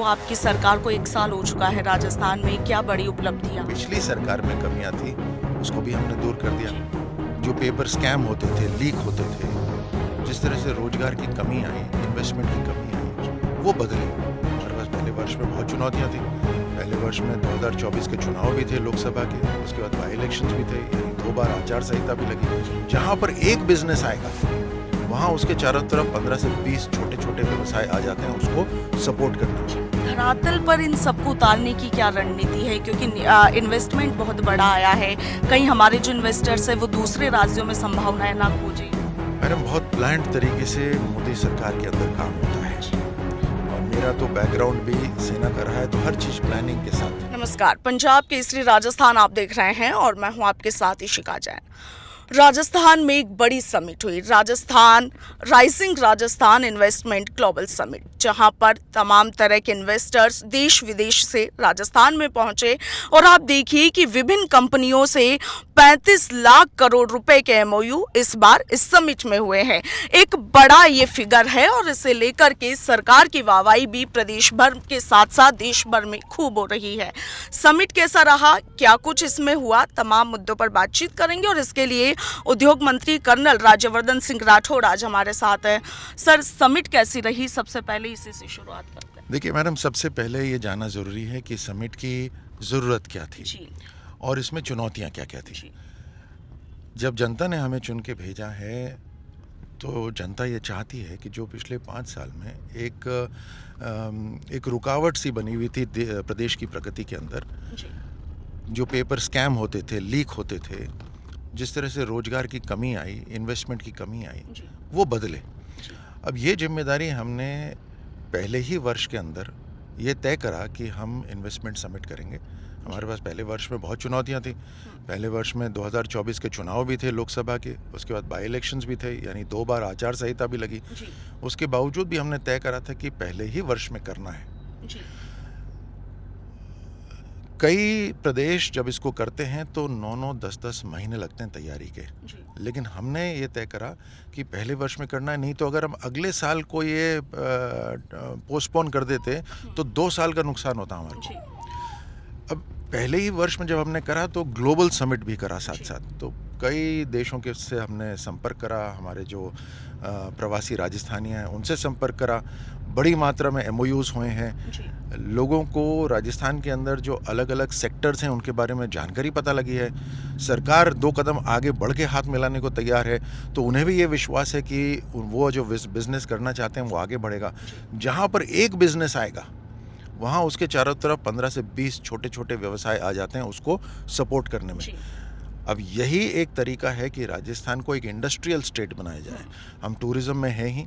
तो आपकी सरकार को 1 साल हो चुका है राजस्थान में, क्या बड़ी उपलब्धियां? पिछली सरकार में कमियां थी, उसको भी हमने दूर कर दिया। जो पेपर स्कैम होते थे, लीक होते थे, जिस तरह से रोजगार की कमी आई, इन्वेस्टमेंट की कमी आई, वो बदले। हमारे पास पहले वर्ष में बहुत चुनौतियां थी। पहले वर्ष में 2024 के चुनाव भी थे लोकसभा के, उसके बाद बाई इलेक्शंस भी थे, यानी 2 बार आचार संहिता भी लगी। जहां पर एक बिजनेस आएगा वहां उसके चारों तरफ 15 से 20 छोटे छोटे व्यवसाय आ जाते हैं, उसको सपोर्ट करना चाहिए। धरातल पर इन सबको उतारने की क्या रणनीति है, क्योंकि इन्वेस्टमेंट बहुत बड़ा आया है, कहीं हमारे जो इन्वेस्टर्स है वो दूसरे राज्यों में संभावनाएं ना खोजें? मैडम, बहुत प्लान्ड तरीके से मोदी सरकार के अंदर काम होता है और मेरा तो बैकग्राउंड भी सेना का रहा है, तो हर चीज प्लानिंग के साथ। नमस्कार, पंजाब केसरी राजस्थान आप देख रहे हैं और मैं हूं आपके साथ इशिका जैन। राजस्थान में एक बड़ी समिट हुई, Rajasthan rising Rajasthan investment global summit, जहां पर तमाम तरह के इन्वेस्टर्स देश विदेश से राजस्थान में पहुंचे और आप देखिए कि विभिन्न कंपनियों से 35 लाख करोड़ रुपए के एमओयू इस बार इस समिट में हुए हैं। एक बड़ा ये फिगर है और इसे लेकर के सरकार की वाहवाही भी प्रदेश भर के साथ साथ देश भर में खूब हो रही है। समिट कैसा रहा, क्या कुछ इसमें हुआ, तमाम मुद्दों पर बातचीत करेंगे और इसके लिए उद्योग मंत्री कर्नल राज्यवर्धन सिंह राठौड़ आज हमारे साथ है। सर, समिट कैसी रही, सबसे पहले इसी से शुरुआत करते हैं। देखिए मैडम, सबसे पहले ये जानना जरूरी है कि समिट की जरूरत क्या थी जी। और इसमें चुनौतियां क्या क्या थी। जी। जब जनता ने हमें चुन के भेजा है तो जनता ये चाहती है कि जो पिछले 5 साल में एक रुकावट सी बनी हुई थी प्रदेश की प्रगति के अंदर, जी। जो पेपर स्कैम होते थे, लीक होते थे, जिस तरह से रोजगार की कमी आई, इन्वेस्टमेंट की कमी आई, जी। वो बदले। अब ये जिम्मेदारी हमने पहले ही वर्ष के अंदर ये तय करा कि हम इन्वेस्टमेंट समिट करेंगे। हमारे पास पहले वर्ष में बहुत चुनौतियां थी। पहले वर्ष में 2024 के चुनाव भी थे लोकसभा के, उसके बाद बाई इलेक्शंस भी थे, यानी 2 बार आचार संहिता भी लगी। उसके बावजूद भी हमने तय करा था कि पहले ही वर्ष में करना है। जी। कई प्रदेश जब इसको करते हैं तो 9-9, 10-10 महीने लगते हैं तैयारी के, लेकिन हमने ये तय करा कि पहले वर्ष में करना है। नहीं तो अगर हम अगले साल को ये पोस्टपोन कर देते तो 2 साल का नुकसान होता हमारे को। अब पहले ही वर्ष में जब हमने करा तो ग्लोबल समिट भी करा साथ साथ, तो कई देशों के से हमने संपर्क करा, हमारे जो प्रवासी राजस्थानी हैं उनसे संपर्क करा, बड़ी मात्रा में एमओयूज हुए हैं। लोगों को राजस्थान के अंदर जो अलग अलग सेक्टर्स हैं उनके बारे में जानकारी पता लगी है। सरकार 2 कदम आगे बढ़ के हाथ मिलाने को तैयार है, तो उन्हें भी ये विश्वास है कि वो जो बिजनेस करना चाहते हैं वो आगे बढ़ेगा। जहाँ पर एक बिजनेस आएगा वहाँ उसके चारों तरफ 15 से 20 छोटे छोटे व्यवसाय आ जाते हैं, उसको सपोर्ट करने में। अब यही एक तरीका है कि राजस्थान को एक इंडस्ट्रियल स्टेट बनाया जाए। हम टूरिज्म में हैं ही,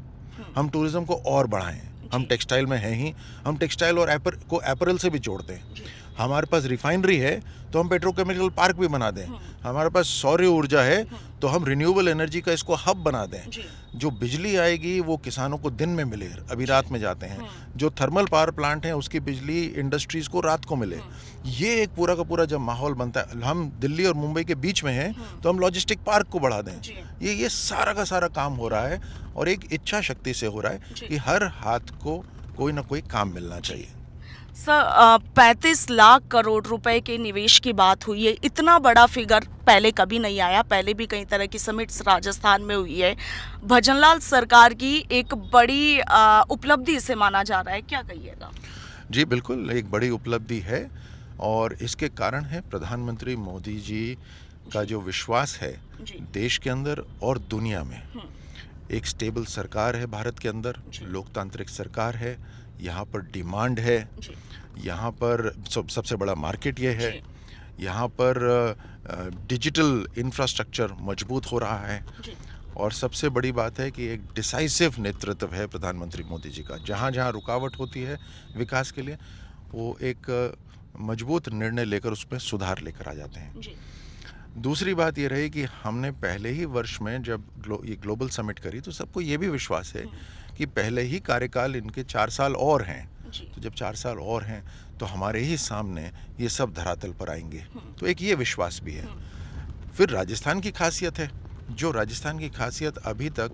हम टूरिज्म को और बढ़ाएं। हम टेक्सटाइल में हैं ही, हम टेक्सटाइल और एपरल से भी जोड़ते हैं। हमारे पास रिफाइनरी है तो हम पेट्रोकेमिकल पार्क भी बना दें। हमारे पास सौर ऊर्जा है तो हम रिन्यूएबल एनर्जी का इसको हब बना दें। जो बिजली आएगी वो किसानों को दिन में मिले, अभी रात में जाते हैं। जो थर्मल पावर प्लांट है उसकी बिजली इंडस्ट्रीज को रात को मिले। ये एक पूरा का पूरा जब माहौल बनता है, हम दिल्ली और मुंबई के बीच में हैं तो हम लॉजिस्टिक पार्क को बढ़ा दें। ये सारा का सारा काम हो रहा है और एक इच्छा शक्ति से हो रहा है कि हर हाथ को कोई ना कोई काम मिलना चाहिए। सर, 35 लाख करोड़ रुपए के निवेश की बात हुई है, इतना बड़ा फिगर पहले कभी नहीं आया। पहले भी कई तरह की समिट्स राजस्थान में हुई है। भजनलाल सरकार की एक बड़ी उपलब्धि इसे माना जा रहा है, क्या कहिएगा? जी बिल्कुल, एक बड़ी उपलब्धि है और इसके कारण है प्रधानमंत्री मोदी जी का जो विश्वास है देश के अंदर और दुनिया में। एक स्टेबल सरकार है भारत के अंदर, लोकतांत्रिक सरकार है, यहाँ पर डिमांड है, यहाँ पर सबसे बड़ा मार्केट ये है, यहाँ पर डिजिटल इंफ्रास्ट्रक्चर मजबूत हो रहा है और सबसे बड़ी बात है कि एक डिसाइसिव नेतृत्व है प्रधानमंत्री मोदी जी का। जहाँ जहाँ रुकावट होती है विकास के लिए, वो एक मजबूत निर्णय लेकर उसमें सुधार लेकर आ जाते हैं। दूसरी बात ये रही कि हमने पहले ही वर्ष में जब ये ग्लोबल समिट करी तो सबको ये भी विश्वास है कि पहले ही कार्यकाल इनके 4 साल और हैं, तो जब 4 साल और हैं तो हमारे ही सामने ये सब धरातल पर आएंगे, तो एक ये विश्वास भी है। फिर राजस्थान की खासियत है, जो राजस्थान की खासियत अभी तक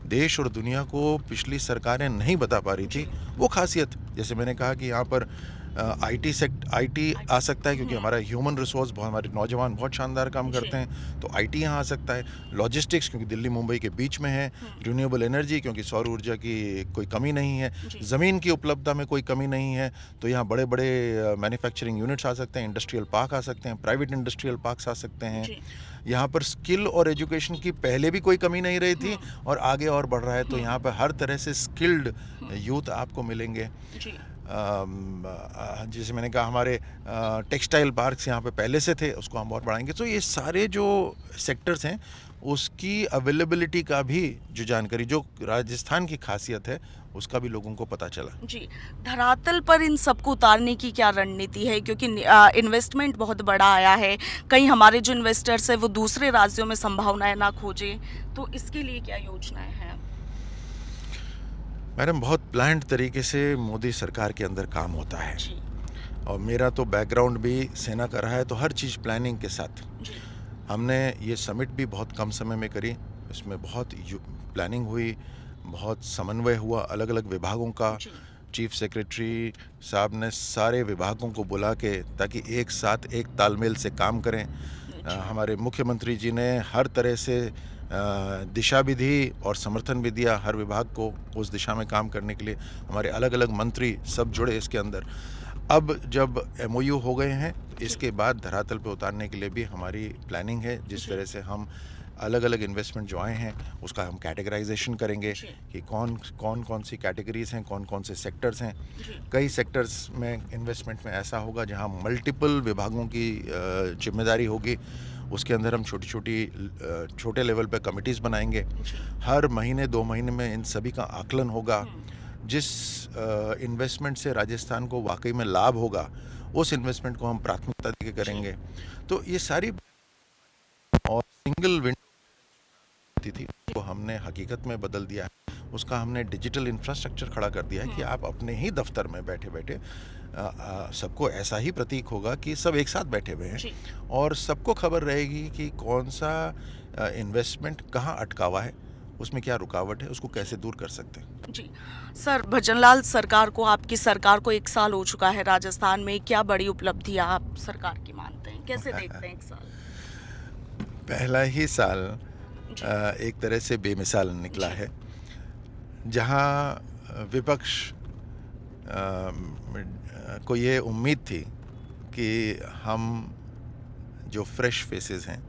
देश और दुनिया को पिछली सरकारें नहीं बता पा रही थी, वो खासियत जैसे मैंने कहा कि यहाँ पर आईटी आ सकता है, क्योंकि हमारा ह्यूमन रिसोर्स बहुत, हमारे नौजवान बहुत शानदार काम करते हैं, तो आईटी यहाँ आ सकता है। लॉजिस्टिक्स, क्योंकि दिल्ली मुंबई के बीच में है। रिन्यूएबल एनर्जी, क्योंकि सौर ऊर्जा की कोई कमी नहीं है। ज़मीन की उपलब्धता में कोई कमी नहीं है, तो यहाँ बड़े बड़े मैन्युफैक्चरिंग यूनिट्स आ सकते हैं, इंडस्ट्रियल पार्क आ सकते हैं, प्राइवेट इंडस्ट्रियल पार्क्स आ सकते हैं। यहाँ पर स्किल और एजुकेशन की पहले भी कोई कमी नहीं रही थी और आगे और बढ़ रहा है, तो यहाँ पर हर तरह से स्किल्ड यूथ आपको मिलेंगे। जैसे मैंने कहा, हमारे टेक्सटाइल पार्क्स यहाँ पे पहले से थे, उसको हम और बढ़ाएंगे। तो ये सारे जो सेक्टर्स हैं उसकी अवेलेबिलिटी का भी जो जानकारी, जो राजस्थान की खासियत है, उसका भी लोगों को पता चला। जी, धरातल पर इन सबको उतारने की क्या रणनीति है, क्योंकि इन्वेस्टमेंट बहुत बड़ा आया है, कहीं हमारे जो इन्वेस्टर्स हैं वो दूसरे राज्यों में संभावनाएं ना खोजें, तो इसके लिए क्या योजनाएं हैं? मैडम, बहुत प्लान्ड तरीके से मोदी सरकार के अंदर काम होता है, और मेरा तो बैकग्राउंड भी सेना का रहा है, तो हर चीज़ प्लानिंग के साथ। हमने ये समिट भी बहुत कम समय में करी, इसमें बहुत प्लानिंग हुई, बहुत समन्वय हुआ अलग अलग विभागों का। चीफ सेक्रेटरी साहब ने सारे विभागों को बुला के, ताकि एक साथ एक तालमेल से काम करें। हमारे मुख्यमंत्री जी ने हर तरह से दिशा भी दी और समर्थन भी दिया हर विभाग को उस दिशा में काम करने के लिए। हमारे अलग अलग मंत्री सब जुड़े इसके अंदर। अब जब एमओयू हो गए हैं, इसके बाद धरातल पे उतारने के लिए भी हमारी प्लानिंग है। जिस तरह से हम अलग अलग इन्वेस्टमेंट जो आए हैं उसका हम कैटेगराइजेशन करेंगे कि कौन सी कैटेगरीज हैं, कौन कौन से सेक्टर्स हैं। कई सेक्टर्स में इन्वेस्टमेंट में ऐसा होगा जहां मल्टीपल विभागों की जिम्मेदारी होगी, उसके अंदर हम छोटे लेवल पे कमिटीज़ बनाएंगे। हर महीने 2 महीने में इन सभी का आकलन होगा। जिस इन्वेस्टमेंट से राजस्थान को वाकई में लाभ होगा, उस इन्वेस्टमेंट को हम प्राथमिकता देके करेंगे। तो ये सारी और सिंगल विंडो थी, वो हमने हकीकत में बदल दिया है। उसका हमने डिजिटल इंफ्रास्ट्रक्चर खड़ा कर दिया है कि आप अपने ही दफ्तर में बैठे बैठे सबको ऐसा ही प्रतीक होगा कि सब एक साथ बैठे हुए हैं, और सबको खबर रहेगी कि कौन सा इन्वेस्टमेंट कहाँ अटका हुआ है, उसमें क्या रुकावट है, उसको कैसे दूर कर सकते हैं। जी सर, भजनलाल सरकार को, आपकी सरकार को 1 साल हो चुका है राजस्थान में, क्या बड़ी उपलब्धियां आप सरकार की मानते हैं, कैसे देखते हैं 1 साल? पहला ही साल एक तरह से बेमिसाल निकला है, जहां विपक्ष को ये उम्मीद थी कि हम जो फ्रेश फेसेस हैं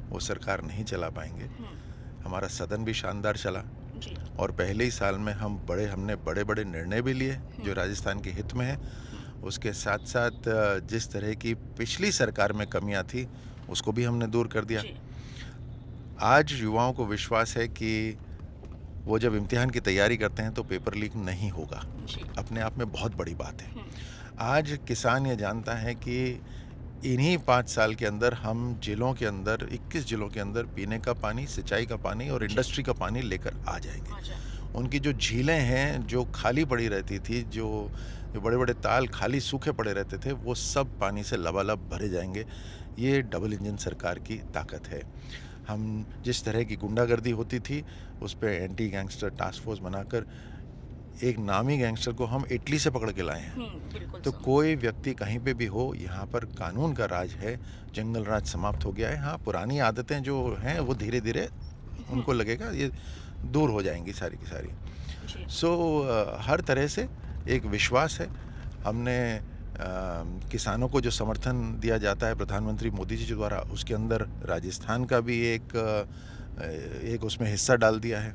वो सरकार नहीं चला पाएंगे। हमारा सदन भी शानदार चला, और पहले ही साल में हमने बड़े बड़े निर्णय भी लिए जो राजस्थान के हित में है। उसके साथ साथ जिस तरह की पिछली सरकार में कमियां थी उसको भी हमने दूर कर दिया। आज युवाओं को विश्वास है कि वो जब इम्तिहान की तैयारी करते हैं तो पेपर लीक नहीं होगा, अपने आप में बहुत बड़ी बात है। आज किसान ये जानता है कि इन्हीं 5 साल के अंदर हम जिलों के अंदर 21 जिलों के अंदर पीने का पानी, सिंचाई का पानी और इंडस्ट्री का पानी लेकर आ जाएंगे। उनकी जो झीलें हैं जो खाली पड़ी रहती थी, जो बड़े बड़े ताल खाली सूखे पड़े रहते थे, वो सब पानी से लबालब भरे जाएंगे। ये डबल इंजन सरकार की ताकत है। हम जिस तरह की गुंडागर्दी होती थी उस पर एंटी गैंगस्टर टास्क फोर्स बनाकर एक नामी गैंगस्टर को हम इटली से पकड़ के लाए हैं। तो कोई व्यक्ति कहीं पे भी हो, यहाँ पर कानून का राज है, जंगल राज समाप्त हो गया है। हाँ, पुरानी आदतें जो हैं वो धीरे धीरे उनको लगेगा ये दूर हो जाएंगी सारी की सारी। हर तरह से एक विश्वास है। हमने किसानों को जो समर्थन दिया जाता है प्रधानमंत्री मोदी जी द्वारा, उसके अंदर राजस्थान का भी एक उसमें हिस्सा डाल दिया है।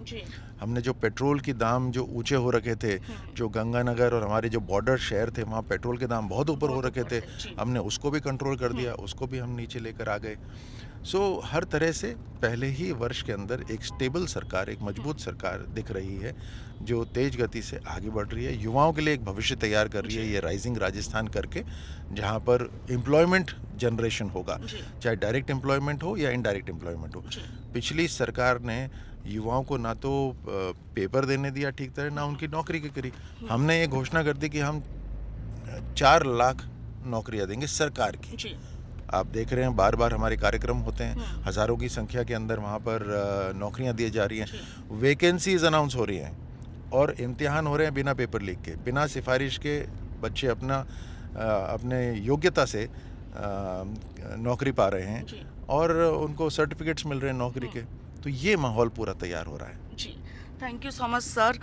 हमने जो पेट्रोल की दाम जो ऊंचे हो रखे थे, जो गंगानगर और हमारे जो बॉर्डर शहर थे वहाँ पेट्रोल के दाम बहुत ऊपर हो रखे थे, हमने उसको भी कंट्रोल कर दिया, उसको भी हम नीचे लेकर आ गए। हर तरह से पहले ही वर्ष के अंदर एक स्टेबल सरकार, एक मजबूत सरकार दिख रही है जो तेज गति से आगे बढ़ रही है, युवाओं के लिए एक भविष्य तैयार कर रही है ये राइजिंग राजस्थान करके, जहाँ पर एम्प्लॉयमेंट जनरेशन होगा, चाहे डायरेक्ट एम्प्लॉयमेंट हो या इनडायरेक्ट एम्प्लॉयमेंट हो। पिछली सरकार ने युवाओं को ना तो पेपर देने दिया ठीक तरह, ना उनकी नौकरी की करी। हमने ये घोषणा कर दी कि हम 4 लाख नौकरियां देंगे सरकार की। आप देख रहे हैं बार बार हमारे कार्यक्रम होते हैं, हज़ारों की संख्या के अंदर वहाँ पर नौकरियां दी जा रही हैं, वैकेंसीज अनाउंस हो रही हैं, और इम्तिहान हो रहे हैं बिना पेपर लीक के, बिना सिफारिश के बच्चे अपने योग्यता से नौकरी पा रहे हैं और उनको सर्टिफिकेट्स मिल रहे हैं नौकरी के। तो ये माहौल पूरा तैयार हो रहा है। जी, thank you so much sir.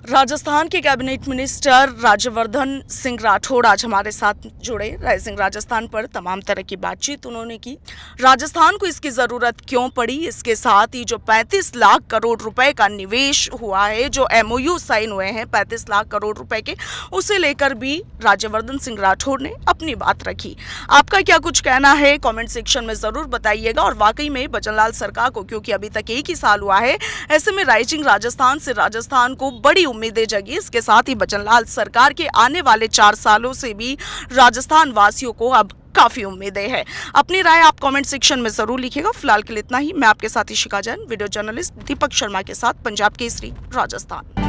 Rajasthan के कैबिनेट मिनिस्टर राज्यवर्धन सिंह राठौड़ आज हमारे साथ जुड़े। राइजिंग राजस्थान पर तमाम तरह की बातचीत उन्होंने की। राजस्थान को इसकी ज़रूरत क्यों पड़ी, इसके साथ ही जो 35 लाख करोड़ रुपए का निवेश हुआ है, जो MOU साइन हुए हैं 35 लाख करोड़ रुपए के, उसे लेकर भी राज्यवर्धन सिंह राठौड़ ने अपनी बात रखी। आपका क्या कुछ कहना है कमेंट सेक्शन में ज़रूर बताइएगा। और वाकई में बचनलाल सरकार को, क्योंकि अभी तक एक ही साल हुआ है, ऐसे में राइजिंग राजस्थान से राजस्थान को बड़ी उम्मीदें जगी। इसके साथ ही बचनलाल सरकार के आने वाले 4 सालों से भी राजस्थान वासियों को अब काफी उम्मीदें हैं। अपनी राय आप कमेंट सेक्शन में जरूर लिखिएगा। फिलहाल के लिए इतना ही। मैं आपके साथ इशिका जैन, वीडियो जर्नलिस्ट दीपक शर्मा के साथ, पंजाब केसरी, राजस्थान।